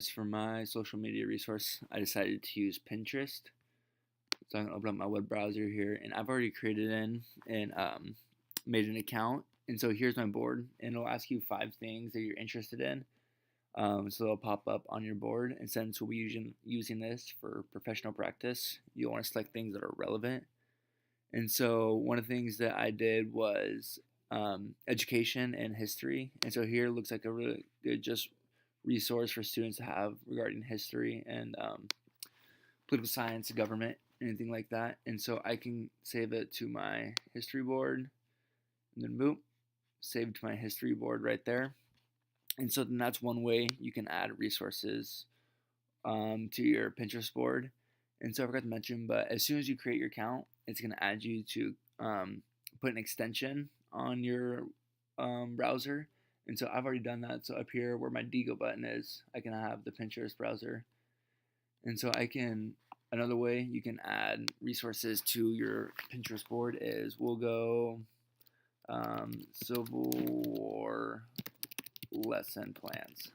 For my social media resource, I decided to use Pinterest. So I'm gonna open up my web browser here, and I've already created and made an account. And so here's my board, and it'll ask you 5 things that you're interested in. So it'll pop up on your board, and since we'll be using this for professional practice, you'll want to select things that are relevant. And so one of the things that I did was education and history. And so here looks like a really good just resource for students to have regarding history and political science, government, anything like that. And so I can save it to my history board, and then boom, save to my history board right there. And so then that's one way you can add resources to your Pinterest board. And so I forgot to mention, but as soon as you create your account, it's going to add you to put an extension on your browser. And so I've already done that. So up here where my Digo button is, I can have the Pinterest browser. And so another way you can add resources to your Pinterest board is we'll go Civil War lesson plans.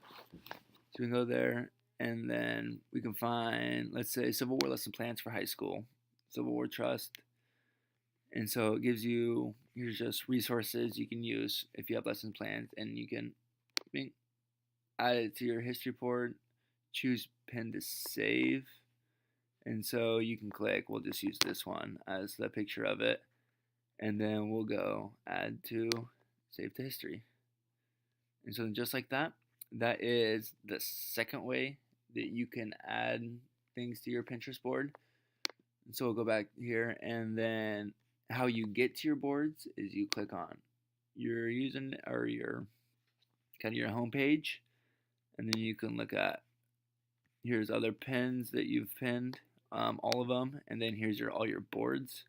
So we can go there, and then we can find, let's say, Civil War lesson plans for high school, Civil War Trust. And so it gives you, here's just resources you can use if you have lesson plans, and you can add it to your history board, choose pin to save. And so you can click, we'll just use this one as the picture of it. And then we'll go add to save to history. And so just like that, that is the second way that you can add things to your Pinterest board. And so we'll go back here, and then how you get to your boards is you click on your using or your kind of your home page, and then you can look at here's other pins that you've pinned, all of them, and then here's all your boards.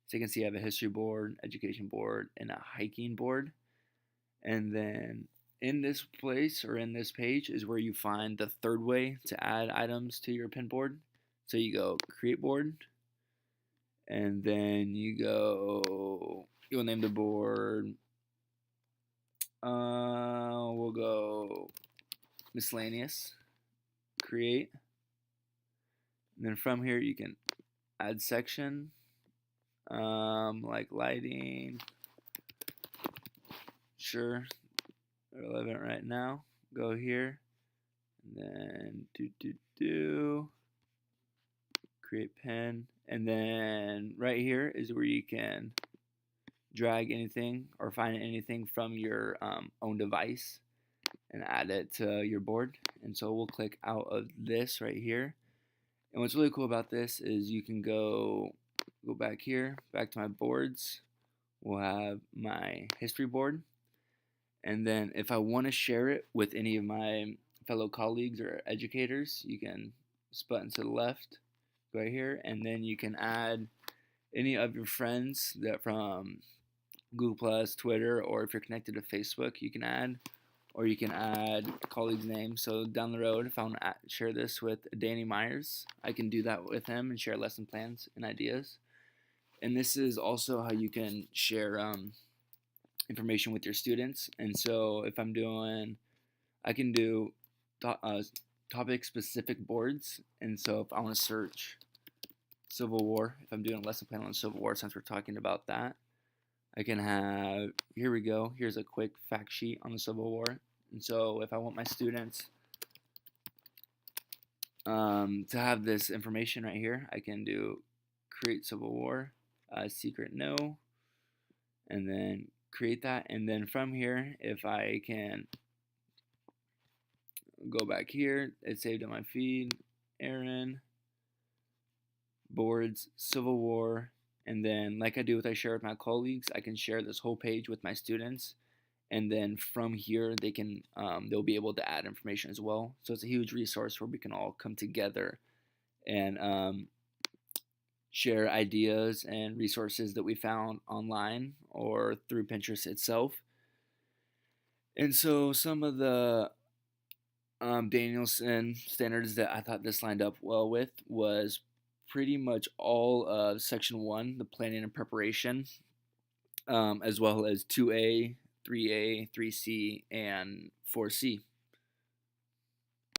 So you can see I have a history board, education board, and a hiking board. And then in this place or in this page is where you find the third way to add items to your pin board. So you go create board, and then you'll name the board, we'll go miscellaneous, create, and then from here you can add section, like lighting, sure, relevant right now, go here, and then create pin, and then right here is where you can drag anything or find anything from your own device and add it to your board. And so we'll click out of this right here, and what's really cool about this is you can go back here, back to my boards, we'll have my history board. And then if I want to share it with any of my fellow colleagues or educators, you can just button to the left, go right here, and then you can add any of your friends that from Google Plus, Twitter, or if you're connected to Facebook, you can add, or you can add colleagues' names. So down the road, if I want to share this with Danny Myers, I can do that with him and share lesson plans and ideas. And this is also how you can share information with your students. And so if I can do topic specific boards. And so if I want to search Civil War, if I'm doing a lesson plan on Civil War, since we're talking about that, I can have, here we go, here's a quick fact sheet on the Civil War. And so if I want my students to have this information right here, I can do create Civil War, secret no, and then create that. And then from here, if I can go back here, it's saved on my feed, Aaron, boards, Civil War, and then like I do with I share with my colleagues, I can share this whole page with my students, and then from here they can they'll be able to add information as well. So it's a huge resource where we can all come together and share ideas and resources that we found online or through Pinterest itself. And so some of the Danielson standards that I thought this lined up well with was pretty much all of section 1, the planning and preparation, as well as 2A, 3A, 3C, and 4C.